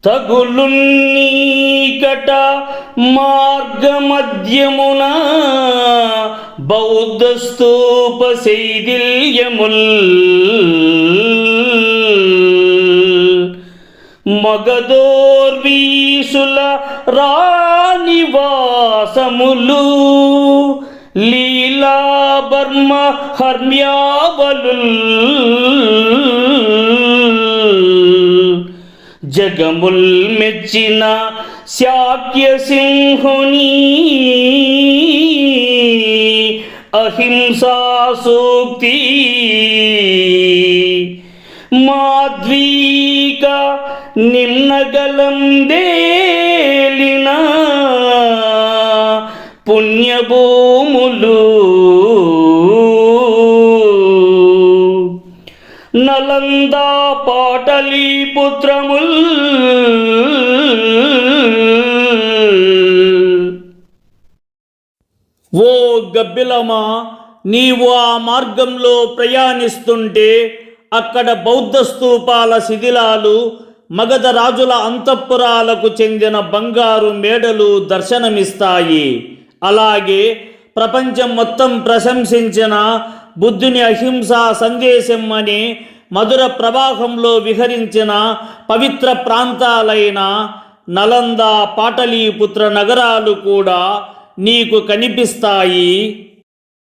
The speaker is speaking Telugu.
తగులున్నీకట మార్గమధ్యమున బౌద్ధ స్తూప శైథిల్యముల్ మగధోర్వీసుల రానివాసములు లీలాబర్మ హర్మ్యావలుల్ జగముల్ మెచ్చిన శాక్య సింహుని అహింసా సూక్తి మాధ్వీక నిమ్నగలం దేలిన పుణ్యభూములు నలందా పాటలీపుత్రముల్ ఓ గబ్బిలమా, నీవు ఆ మార్గంలో ప్రయాణిస్తుంటే అక్కడ బౌద్ధ స్తూపాల శిథిలాలు, మగధ రాజుల అంతఃపురాలకు చెందిన బంగారు మేడలు దర్శనమిస్తాయి. అలాగే ప్రపంచం మొత్తం ప్రశంసించిన బుద్ధుని అహింసా సందేశం అనే మధుర ప్రవాహంలో విహరించిన పవిత్ర ప్రాంతాలైన నలంద, పాటలీపుత్ర నగరాలు కూడా నీకు కనిపిస్తాయి.